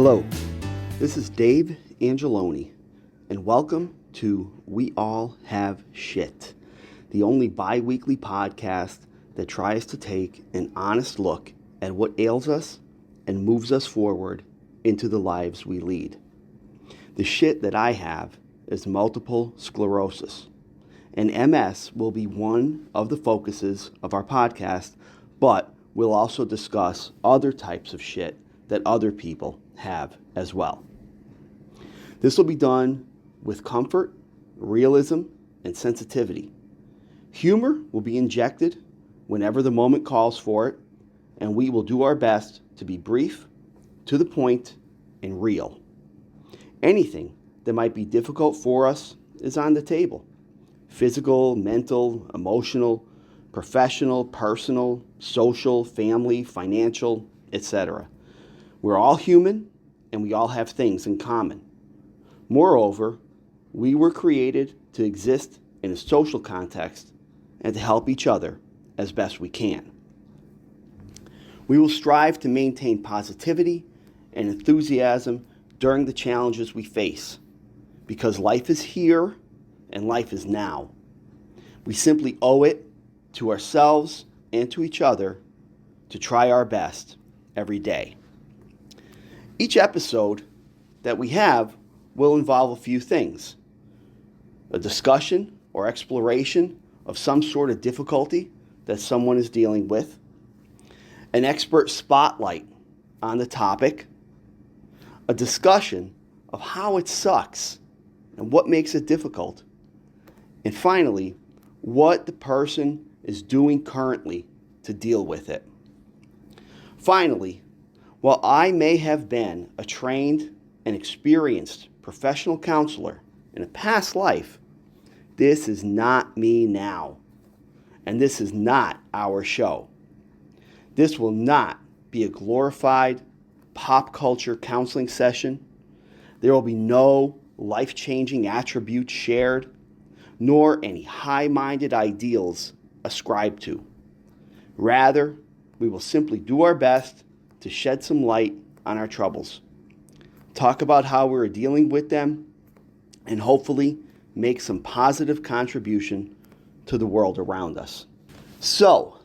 Hello, this is Dave Angeloni, and welcome to We All Have Shit, the only bi-weekly podcast that tries to take an honest look at what ails us and moves us forward into the lives we lead. The shit that I have is multiple sclerosis, and MS will be one of the focuses of our podcast, but we'll also discuss other types of shit that other people have as well. This will be done with comfort, realism, and sensitivity. Humor will be injected whenever the moment calls for it, and we will do our best to be brief, to the point, and real. Anything that might be difficult for us is on the table. Physical, mental, emotional, professional, personal, social, family, financial, etc. We're all human, and we all have things in common. Moreover, we were created to exist in a social context and to help each other as best we can. We will strive to maintain positivity and enthusiasm during the challenges we face, because life is here and life is now. We simply owe it to ourselves and to each other to try our best every day. Each episode that we have will involve a few things: a discussion or exploration of some sort of difficulty that someone is dealing with, an expert spotlight on the topic, a discussion of how it sucks and what makes it difficult, and finally, what the person is doing currently to deal with it. Finally, while I may have been a trained and experienced professional counselor in a past life, this is not me now, and this is not our show. This will not be a glorified pop culture counseling session. There will be no life-changing attributes shared, nor any high-minded ideals ascribed to. Rather, we will simply do our best to shed some light on our troubles, talk about how we're dealing with them, and hopefully make some positive contribution to the world around us. So,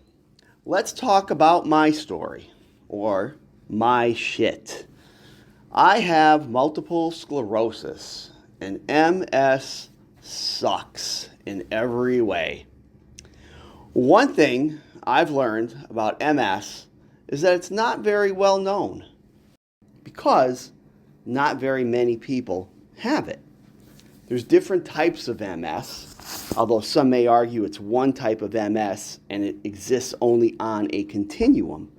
let's talk about my story, or my shit. I have multiple sclerosis, and MS sucks in every way. One thing I've learned about MS is that it's not very well known, because not very many people have it. There's different types of MS, although some may argue it's one type of MS and it exists only on a continuum.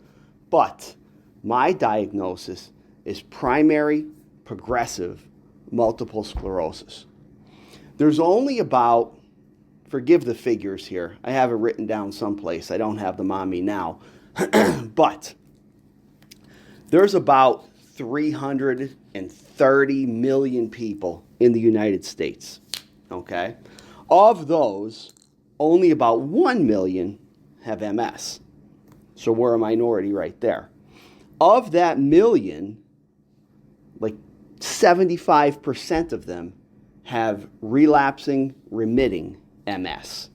But my diagnosis is primary progressive multiple sclerosis. There's only about, forgive the figures here, I have it written down someplace, I don't have them on me now, but there's about 330 million people in the United States, okay? Of those, only about 1 million have MS. So we're a minority right there. Of that million, like 75% of them have relapsing, remitting MS,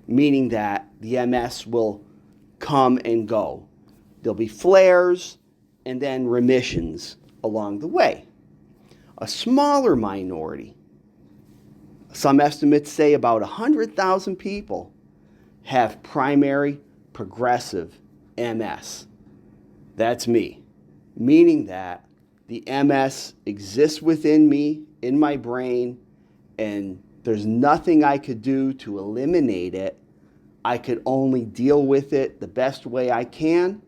meaning that the MS will come and go. There'll be flares and then remissions along the way. A smaller minority, some estimates say about 100,000 people, have primary progressive MS. That's me, meaning that the MS exists within me, in my brain, and there's nothing I could do to eliminate it. I could only deal with it the best way I can,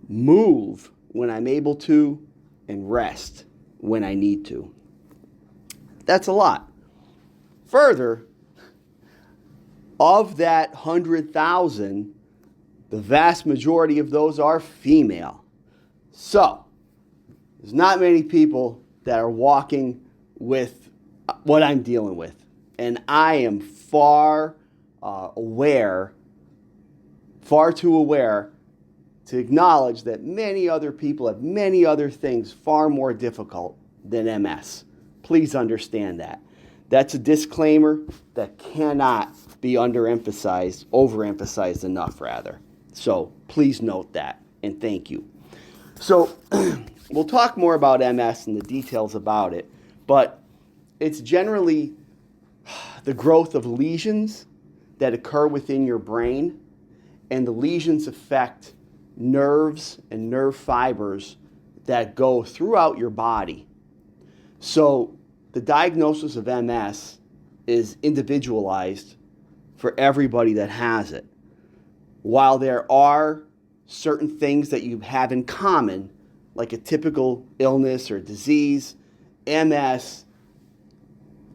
move when I'm able to, and rest when I need to. That's a lot. Further, of that 100,000, the vast majority of those are female. So, there's not many people that are walking with what I'm dealing with. And I am far too aware to acknowledge that many other people have many other things far more difficult than MS. Please understand that. That's a disclaimer that cannot be overemphasized enough, rather. So please note that, and thank you. So we'll talk more about MS and the details about it, but it's generally the growth of lesions that occur within your brain, and the lesions affect nerves and nerve fibers that go throughout your body. So the diagnosis of MS is individualized for everybody that has it. While there are certain things that you have in common, like a typical illness or disease, MS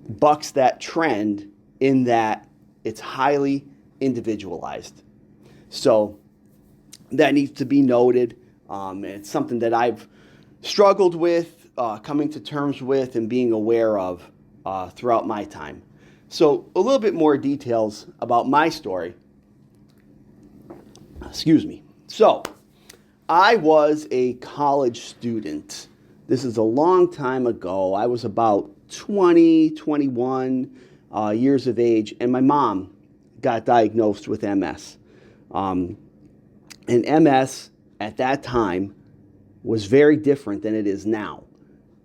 bucks that trend in that it's highly individualized. So that needs to be noted. It's something that I've struggled with, coming to terms with, and being aware of throughout my time. So a little bit more details about my story. Excuse me. So I was a college student. This is a long time ago. I was about 20, 21 years of age, and my mom got diagnosed with MS. And MS at that time was very different than it is now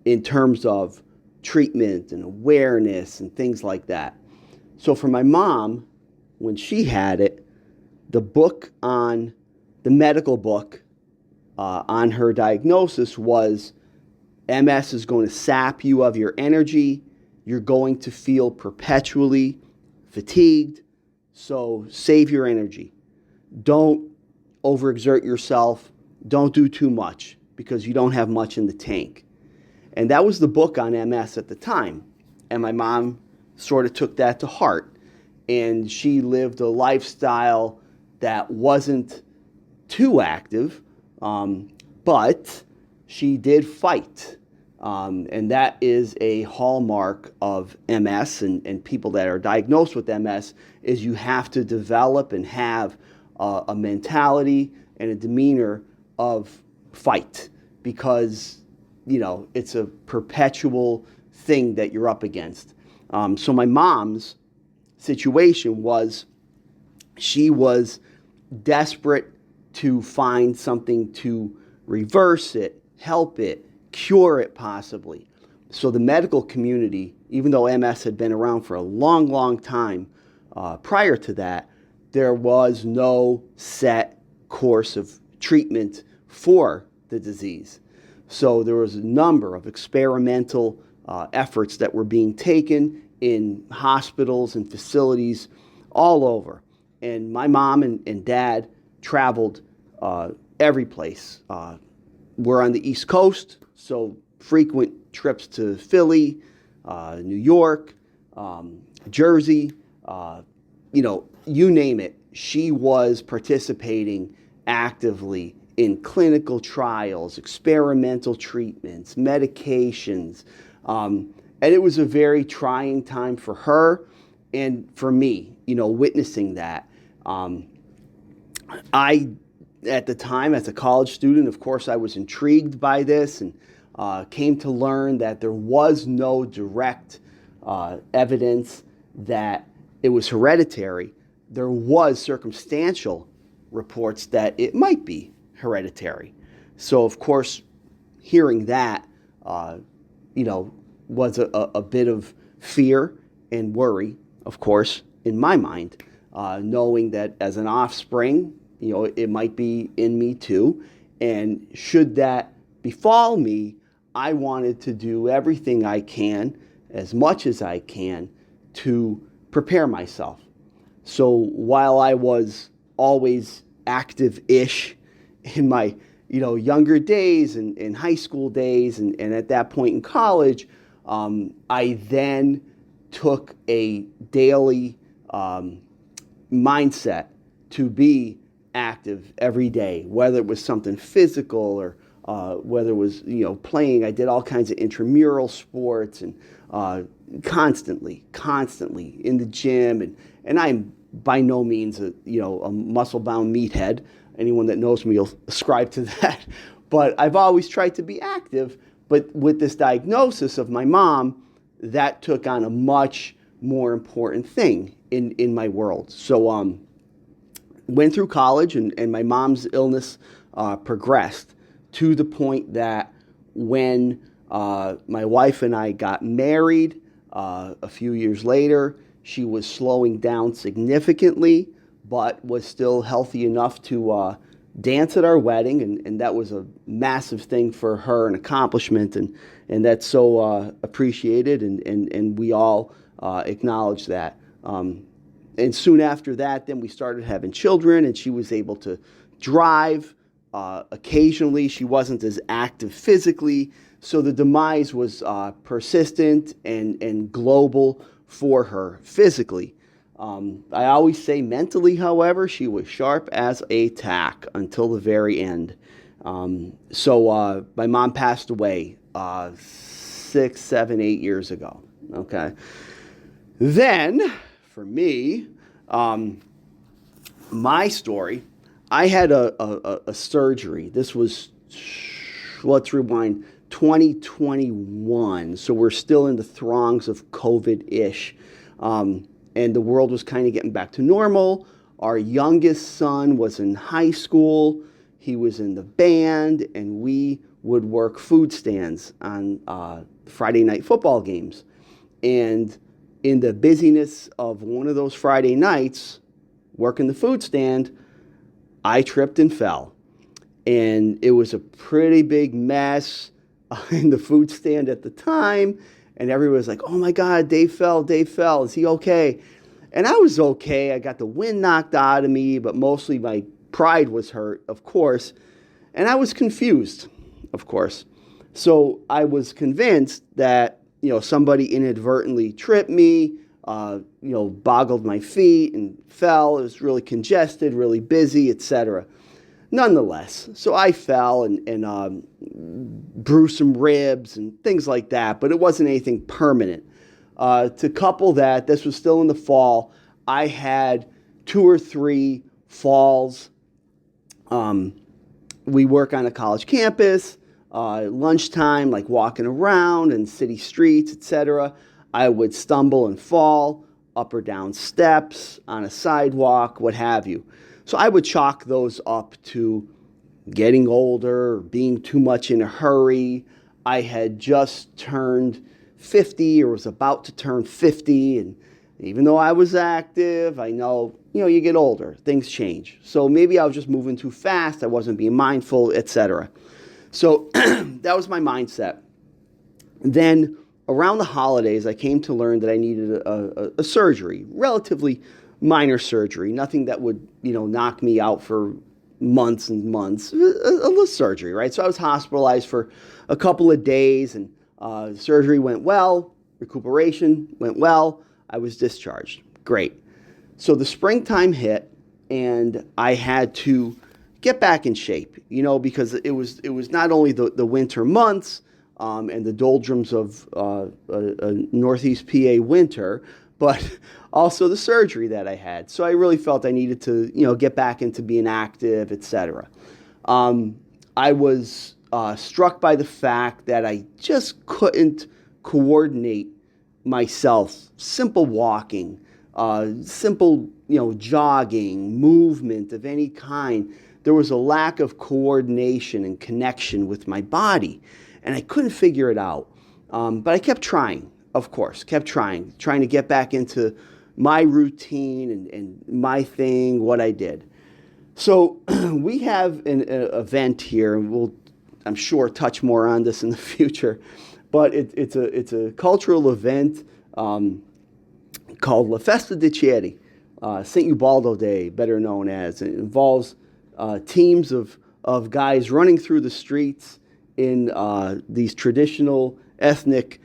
in terms of treatment and awareness and things like that. So for my mom, when she had it, the medical book on her diagnosis was MS is going to sap you of your energy. You're going to feel perpetually fatigued. So save your energy. Don't overexert yourself. Don't do too much because you don't have much in the tank. And that was the book on MS at the time. And my mom sort of took that to heart. And she lived a lifestyle that wasn't too active, but she did fight. And that is a hallmark of MS and people that are diagnosed with MS, is you have to develop and have a mentality and a demeanor of fight, because it's a perpetual thing that you're up against. So my mom's situation was, she was desperate to find something to reverse it, help it, cure it possibly. So the medical community, even though MS had been around for a long, long time prior to that, there was no set course of treatment for the disease. So there was a number of experimental efforts that were being taken in hospitals and facilities all over. And my mom and dad traveled every place. We're on the East Coast, so frequent trips to Philly, New York, Jersey, you name it. She was participating actively in clinical trials, experimental treatments, medications. And it was a very trying time for her and for me, witnessing that. I, at the time, as a college student, of course, I was intrigued by this and came to learn that there was no direct evidence that it was hereditary. There was circumstantial reports that it might be hereditary. So, of course, hearing that, was a bit of fear and worry, of course, in my mind, knowing that as an offspring, it might be in me too. And should that befall me, I wanted to do everything I can, as much as I can, to prepare myself. So while I was always active-ish in my younger days and in high school days and at that point in college, I then took a daily mindset to be active every day, whether it was something physical or whether it was playing. I did all kinds of intramural sports and constantly in the gym, and I'm by no means a muscle-bound meathead. Anyone that knows me will ascribe to that. But I've always tried to be active. But with this diagnosis of my mom, that took on a much more important thing in my world. So went through college, and my mom's illness progressed to the point that when my wife and I got married a few years later, she was slowing down significantly, but was still healthy enough to dance at our wedding, and that was a massive thing for her, an accomplishment, and that's so appreciated, and we all acknowledge that. And soon after that, then we started having children, and she was able to drive. Occasionally, she wasn't as active physically, so the demise was persistent and global for her physically. I always say mentally, however, she was sharp as a tack until the very end. So my mom passed away 6, 7, 8 years ago. Okay. Then, for me, my story, I had a surgery. This was, let's rewind, 2021. So we're still in the throngs of COVID-ish. And the world was kind of getting back to normal. Our youngest son was in high school. He was in the band, and we would work food stands on Friday night football games. And in the busyness of one of those Friday nights, working the food stand, I tripped and fell. And it was a pretty big mess in the food stand at the time. And everyone was like, oh my God, Dave fell. Is he okay? And I was okay. I got the wind knocked out of me, but mostly my pride was hurt, of course. And I was confused, of course. So I was convinced that, somebody inadvertently tripped me, boggled my feet and fell. It was really congested, really busy, etc. Nonetheless, so I fell and bruised some ribs and things like that, but it wasn't anything permanent. To couple that, this was still in the fall, I had 2 or 3 falls. We work on a college campus, lunchtime, like walking around in city streets, etc. I would stumble and fall up or down steps, on a sidewalk, what have you. So I would chalk those up to getting older, being too much in a hurry. I had just turned 50 or was about to turn 50. And even though I was active, I know, you get older, things change. So maybe I was just moving too fast. I wasn't being mindful, etc. So that was my mindset. Then around the holidays, I came to learn that I needed a surgery, relatively minor surgery, nothing that would, knock me out for months and months, a little surgery, right? So I was hospitalized for a couple of days, and surgery went well, recuperation went well, I was discharged. Great. So the springtime hit, and I had to get back in shape, because it was not only the winter months and the doldrums of Northeast PA winter, but also the surgery that I had. So I really felt I needed to, get back into being active, etc. I was struck by the fact that I just couldn't coordinate myself. Simple walking, simple, jogging, movement of any kind. There was a lack of coordination and connection with my body, and I couldn't figure it out. But I kept trying. Of course, kept trying to get back into my routine and my thing, what I did. So we have an event here, and we'll, I'm sure, touch more on this in the future. But it's a cultural event called La Festa di Chieri, St. Ubaldo Day, better known as. It involves teams of guys running through the streets in these traditional ethnic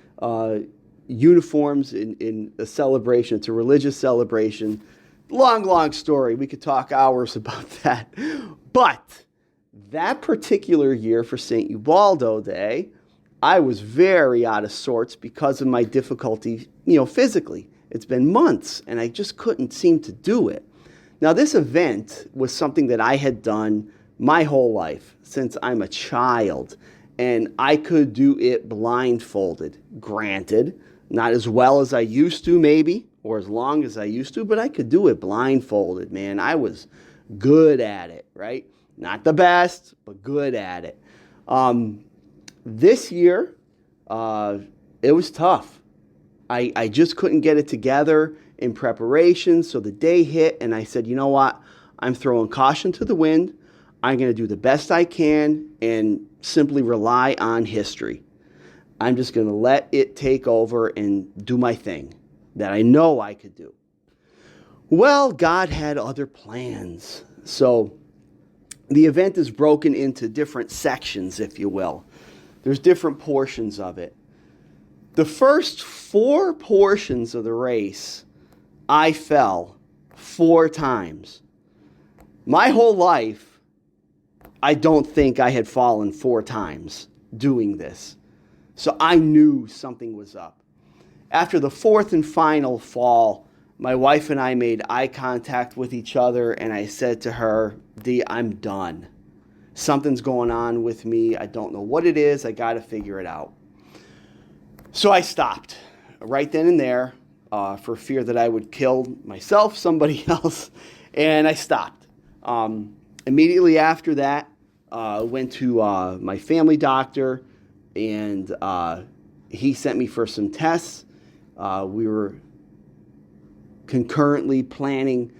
uniforms in a celebration. It's a religious celebration. Long story. We could talk hours about that. But that particular year for St. Ubaldo Day, I was very out of sorts because of my difficulty, physically. It's been months, and I just couldn't seem to do it. Now, this event was something that I had done my whole life since I'm a child, and I could do it blindfolded. Granted, not as well as I used to, maybe, or as long as I used to, but I could do it blindfolded, man. I was good at it, right? Not the best, but good at it. This year, it was tough. I just couldn't get it together in preparation. So the day hit, and I said, you know what? I'm throwing caution to the wind. I'm going to do the best I can and simply rely on history. I'm just going to let it take over and do my thing that I know I could do. Well, God had other plans. So the event is broken into different sections, if you will. There's different portions of it. The first 4 portions of the race, I fell 4 times. My whole life, I don't think I had fallen 4 times doing this. So I knew something was up. After the 4th and final fall, my wife and I made eye contact with each other, and I said to her, Dee, I'm done. Something's going on with me. I don't know what it is. I got to figure it out. So I stopped right then and there for fear that I would kill myself, somebody else, and I stopped. Immediately after that, I went to my family doctor, and he sent me for some tests. We were concurrently planning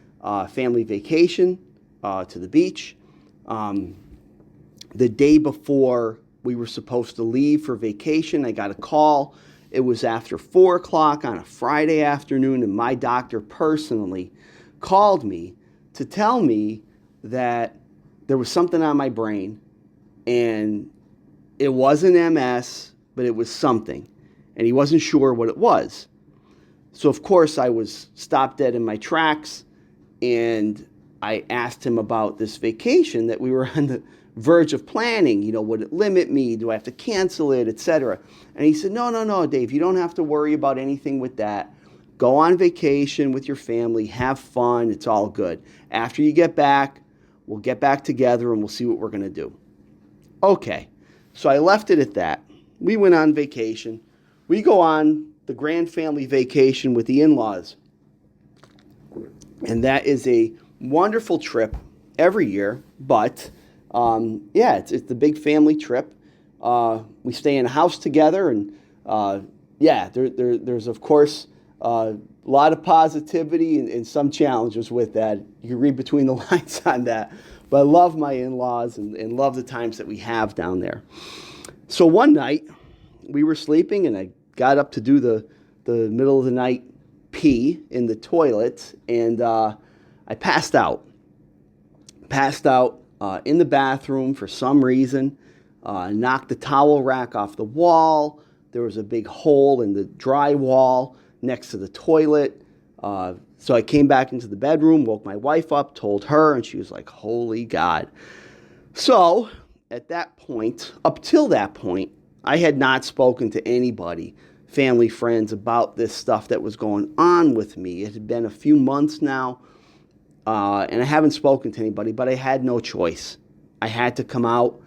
family vacation to the beach. The day before we were supposed to leave for vacation, I got a call. It was after 4 o'clock on a Friday afternoon, and my doctor personally called me to tell me that there was something on my brain, and it wasn't MS, but it was something, and he wasn't sure what it was. So, of course, I was stopped dead in my tracks, and I asked him about this vacation that we were on the verge of planning. You know, would it limit me? Do I have to cancel it, etc.? And he said, no, Dave, you don't have to worry about anything with that. Go on vacation with your family, have fun, it's all good. After you get back, we'll get back together and we'll see what we're going to do. Okay, so I left it at that. We went on vacation. We go on the grand family vacation with the in-laws. And that is a wonderful trip every year, but it's the big family trip. We stay in a house together, and there's of course a lot of positivity and some challenges with that. You can read between the lines on that. But I love my in-laws and love the times that we have down there. So one night, we were sleeping, and I got up to do the middle of the night pee in the toilet, and I passed out. In the bathroom for some reason. Knocked the towel rack off the wall. There was a big hole in the drywall next to the toilet. So I came back into the bedroom, woke my wife up, told her, and she was like, holy God. So at that point, up till that point, I had not spoken to anybody, family, friends, about this stuff that was going on with me. It had been a few months now, and I haven't spoken to anybody, but I had no choice. I had to come out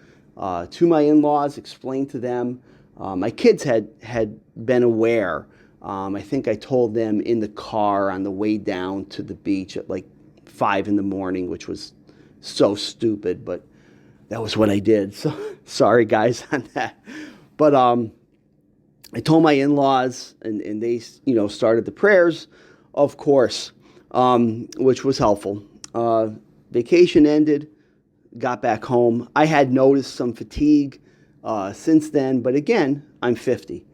to my in-laws, explain to them. My kids had been aware. I think I told them in the car on the way down to the beach at like 5 in the morning, which was so stupid, but that was what I did. So sorry, guys, on that. But I told my in-laws, and they started the prayers, of course, which was helpful. Vacation ended, got back home. I had noticed some fatigue since then, but again, I'm 50.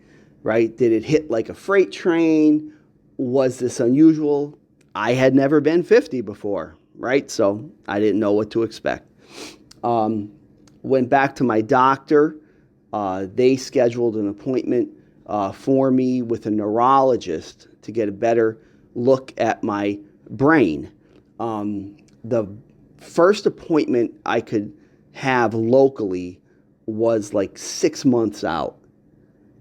Right? Did it hit like a freight train? Was this unusual? I had never been 50 before, right? So I didn't know what to expect. Went back to my doctor. They scheduled an appointment for me with a neurologist to get a better look at my brain. The first appointment I could have locally was like 6 months out.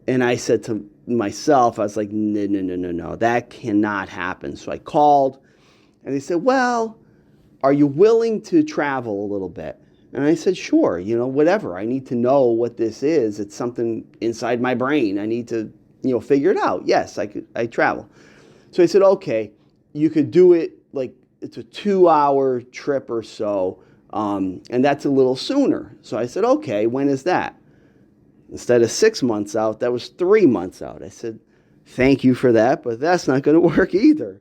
And I said to myself, I was like, no, that cannot happen. So I called, and they said, well, are you willing to travel a little bit? And I said, sure, whatever. I need to know what this is. It's something inside my brain. I need to, figure it out. Yes, I travel. So I said, okay, you could do it like it's a 2-hour trip or so, and that's a little sooner. So I said, okay, when is that? Instead of 6 months out, that was 3 months out. I said, thank you for that, but that's not going to work either.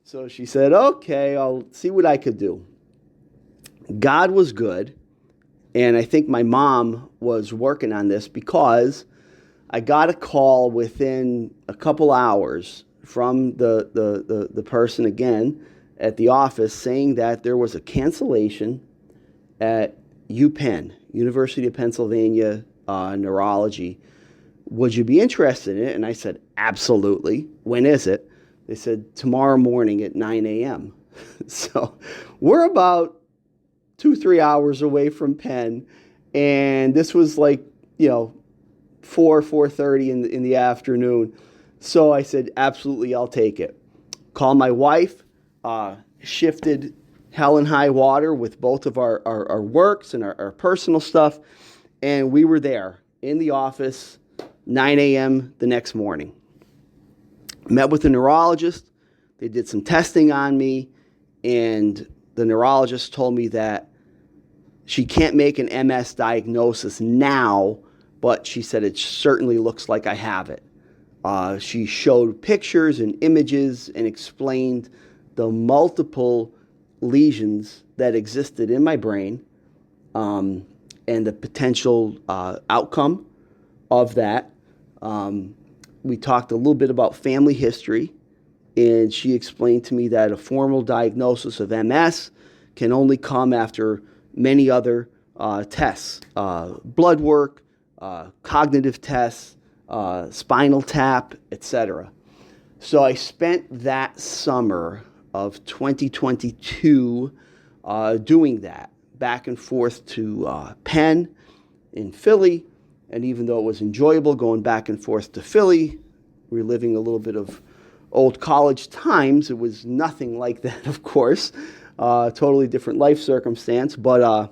So she said, okay, I'll see what I could do. God was good, and I think my mom was working on this because I got a call within a couple hours from the person again at the office saying that there was a cancellation at UPenn, University of Pennsylvania, neurology. Would you be interested in it? And I said, absolutely. When is it? They said, tomorrow morning at 9 a.m. So we're about 2-3 hours away from Penn. And this was like, 4:30 in the afternoon. So I said, absolutely, I'll take it. Called my wife, shifted hell and high water with both of our works and our personal stuff. And we were there in the office, 9 a.m. the next morning. Met with the neurologist. They did some testing on me. And the neurologist told me that she can't make an MS diagnosis now, but she said it certainly looks like I have it. She showed pictures and images and explained the multiple lesions that existed in my brain, and the potential outcome of that. We talked a little bit about family history, and she explained to me that a formal diagnosis of MS can only come after many other tests, blood work, cognitive tests, spinal tap, etc. So I spent that summer of 2022 doing that, back and forth to Penn in Philly. And even though it was enjoyable going back and forth to Philly, reliving a little bit of old college times, it was nothing like that, of course. Totally different life circumstance. But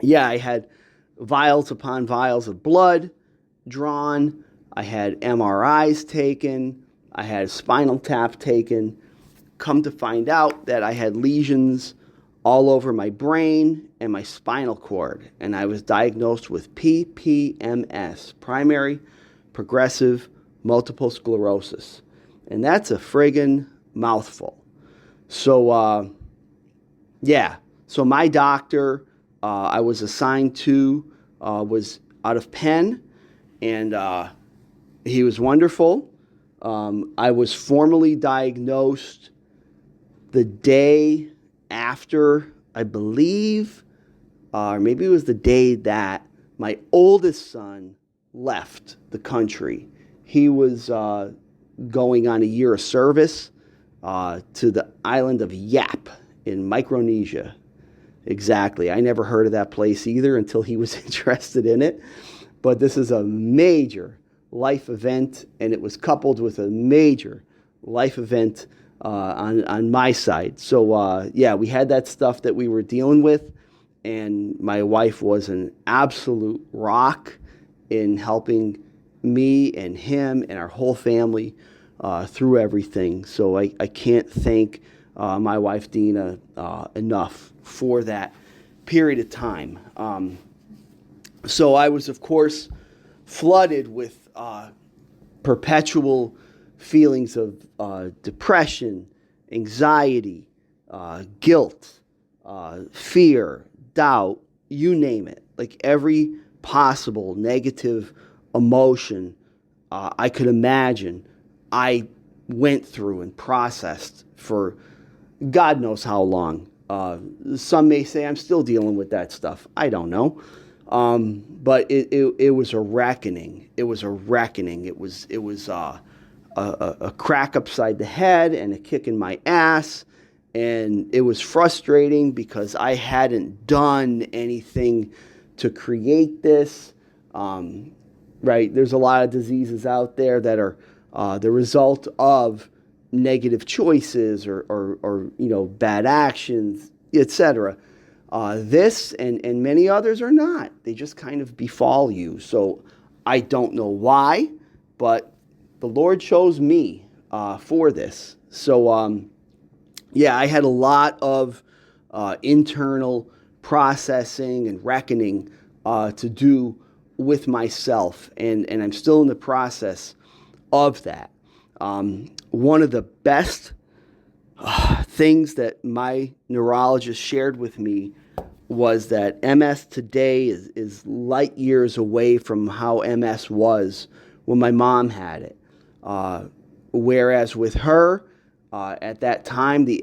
I had vials upon vials of blood drawn. I had MRIs taken. I had spinal tap taken. Come to find out that I had lesions all over my brain and my spinal cord. And I was diagnosed with PPMS, primary progressive multiple sclerosis. And that's a friggin' mouthful. So, So my doctor I was assigned to was out of Penn, and he was wonderful. I was formally diagnosed the day after, I believe, or maybe it was the day that my oldest son left the country. He was going on a year of service to the island of Yap in Micronesia. Exactly. I never heard of that place either until he was interested in it. But this is a major life event, and it was coupled with a major life event on my side. So, we had that stuff that we were dealing with, and my wife was an absolute rock in helping me and him and our whole family through everything. So I can't thank my wife, Dina, enough for that period of time. So I was, of course, flooded with perpetual feelings of depression, anxiety, guilt, fear, doubt, you name it. Like every possible negative emotion I could imagine, I went through and processed for God knows how long. Some may say I'm still dealing with that stuff. I don't know. But it was a reckoning. It was a reckoning. It was a crack upside the head and a kick in my ass. And it was frustrating because I hadn't done anything to create this. Right? There's a lot of diseases out there that are the result of negative choices or bad actions, etc. This and many others are not. They just kind of befall you. So I don't know why, but the Lord chose me for this. So, yeah, I had a lot of internal processing and reckoning to do with myself, and I'm still in the process of that. One of the best things that my neurologist shared with me was that MS today is light years away from how MS was when my mom had it. Whereas with her, at that time, the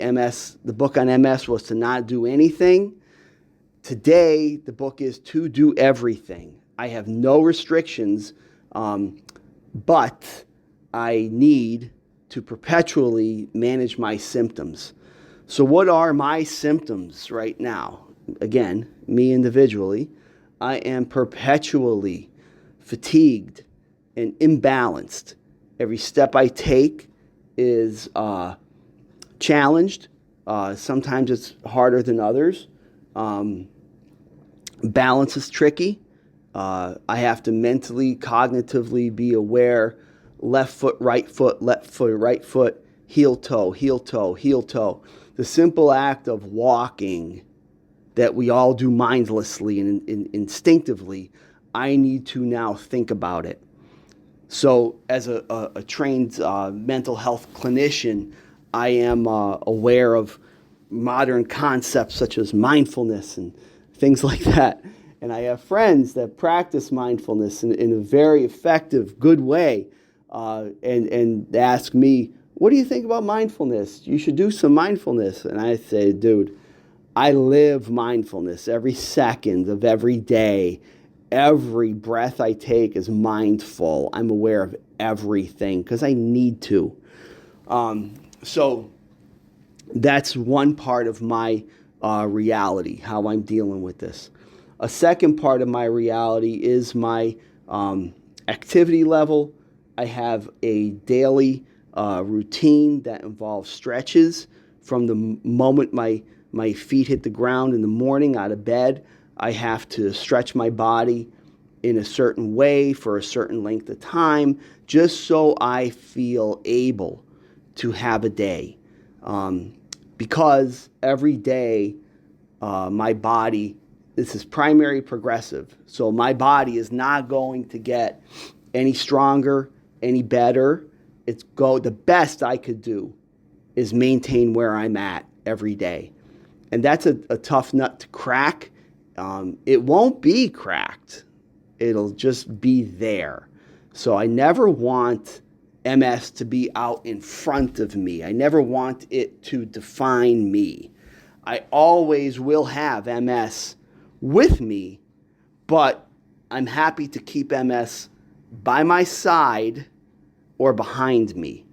book on MS was to not do anything. Today, the book is to do everything. I have no restrictions, but I need to perpetually manage my symptoms. So what are my symptoms right now? Again, me individually, I am perpetually fatigued and imbalanced. Every step I take is challenged. Sometimes it's harder than others. Balance is tricky. I have to mentally, cognitively be aware. Left foot, right foot, heel toe, heel toe, heel toe. The simple act of walking that we all do mindlessly and instinctively, I need to now think about it. So as a trained mental health clinician, I am aware of modern concepts such as mindfulness and things like that. And I have friends that practice mindfulness in a very effective, good way, and ask me, what do you think about mindfulness? You should do some mindfulness. And I say, dude, I live mindfulness every second of every day. Every breath I take is mindful. I'm aware of everything because I need to. So that's one part of my reality, how I'm dealing with this. A second part of my reality is my activity level. I have a daily routine that involves stretches from the moment my feet hit the ground in the morning out of bed. I have to stretch my body in a certain way for a certain length of time just so I feel able to have a day. Because every day my body, this is primary progressive, so my body is not going to get any stronger, any better. The best I could do is maintain where I'm at every day. And that's a tough nut to crack. It won't be cracked. It'll just be there. So I never want MS to be out in front of me. I never want it to define me. I always will have MS with me, but I'm happy to keep MS by my side or behind me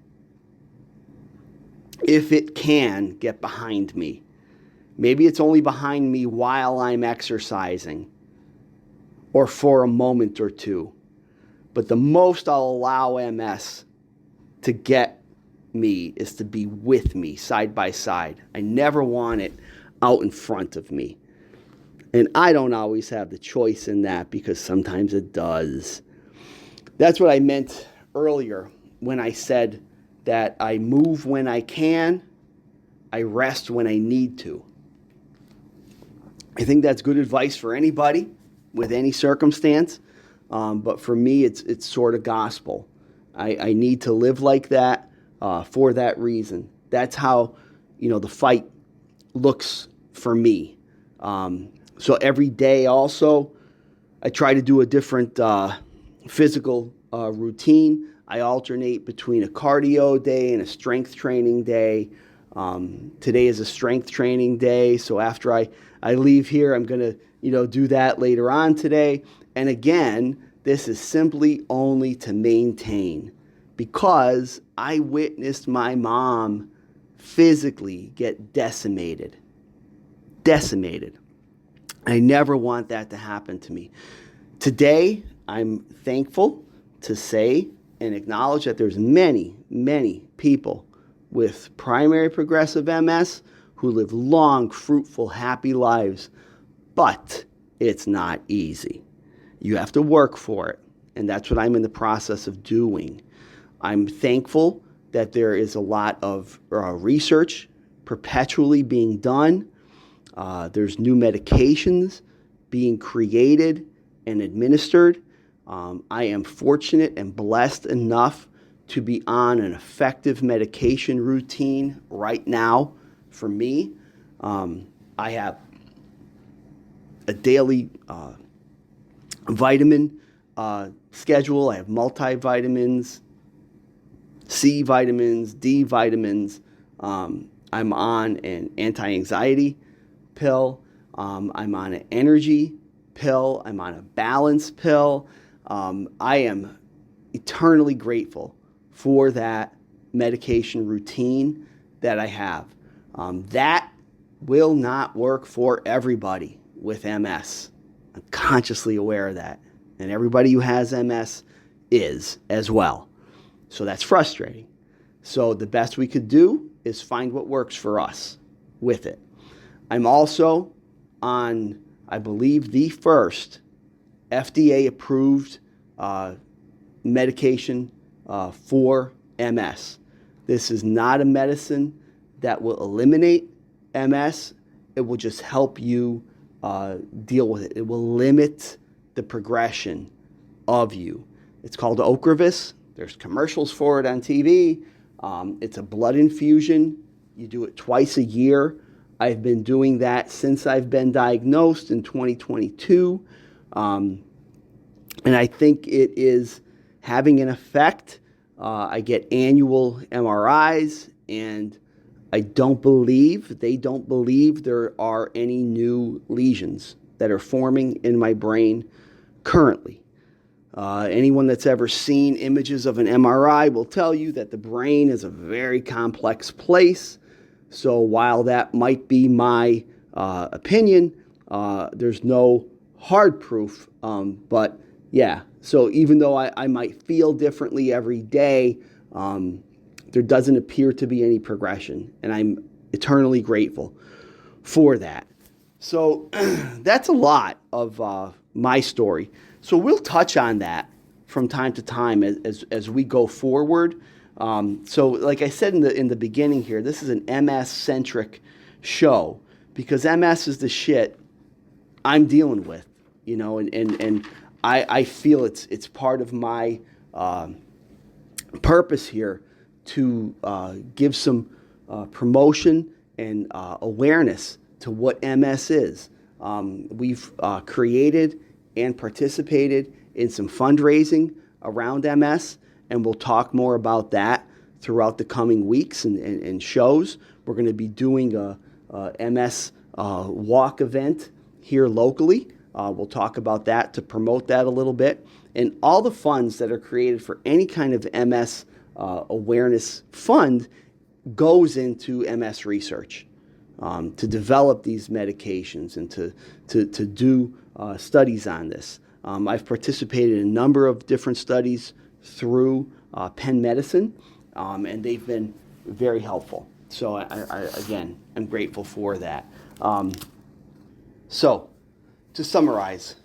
if it can get behind me. Maybe it's only behind me while I'm exercising or for a moment or two. But the most I'll allow MS to get me is to be with me side by side. I never want it out in front of me. And I don't always have the choice in that because sometimes it does. That's what I meant earlier when I said that I move when I can, I rest when I need to. I think that's good advice for anybody with any circumstance. But for me, it's sort of gospel. I need to live like that for that reason. That's how, the fight looks for me. So every day also, I try to do a different physical routine. I alternate between a cardio day and a strength training day. Today is a strength training day, so after I leave here, I'm going to, do that later on today. And again, this is simply only to maintain because I witnessed my mom physically get decimated. I never want that to happen to me. Today, I'm thankful to say and acknowledge that there's many, many people with primary progressive MS who live long, fruitful, happy lives. But it's not easy. You have to work for it. And that's what I'm in the process of doing. I'm thankful that there is a lot of research perpetually being done. There's new medications being created and administered. I am fortunate and blessed enough to be on an effective medication routine right now for me. I have a daily vitamin schedule. I have multivitamins, C vitamins, D vitamins. I'm on an anti-anxiety pill. I'm on an energy pill. I'm on a balance pill. I am eternally grateful for that medication routine that I have. That will not work for everybody with MS. I'm consciously aware of that. And everybody who has MS is as well. So that's frustrating. So the best we could do is find what works for us with it. I'm also on, I believe, the first FDA-approved medication for MS. This is not a medicine that will eliminate MS. It will just help you deal with it. It will limit the progression of you. It's called Ocrevus. There's commercials for it on TV. It's a blood infusion. You do it twice a year. I've been doing that since I've been diagnosed in 2022. And I think it is having an effect. I get annual MRIs, and they don't believe there are any new lesions that are forming in my brain currently. Anyone that's ever seen images of an MRI will tell you that the brain is a very complex place. So while that might be my opinion, there's no hard proof. But yeah, so even though I might feel differently every day, there doesn't appear to be any progression. And I'm eternally grateful for that. So that's a lot of my story. So we'll touch on that from time to time as we go forward. So like I said in the beginning here, this is an MS-centric show because MS is the shit I'm dealing with, you know, and I feel it's part of my purpose here to give some promotion and awareness to what MS is. We've created and participated in some fundraising around MS, and we'll talk more about that throughout the coming weeks and shows. We're going to be doing a MS walk event here locally. We'll talk about that to promote that a little bit. And all the funds that are created for any kind of MS awareness fund goes into MS research to develop these medications and to do studies on this. I've participated in a number of different studies through Penn Medicine, and they've been very helpful. So again, I'm grateful for that. So to summarize,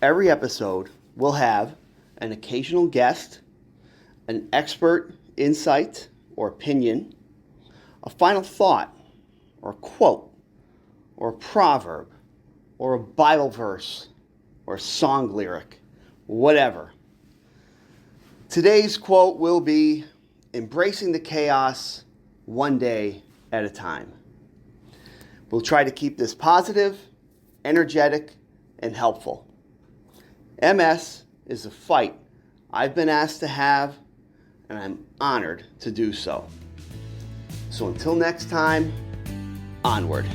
every episode will have an occasional guest, an expert insight or opinion, a final thought or a quote or a proverb or a Bible verse or a song lyric, whatever. Today's quote will be, "Embracing the chaos one day at a time." We'll try to keep this positive, energetic, and helpful. MS is a fight I've been asked to have, and I'm honored to do so. So until next time, onward.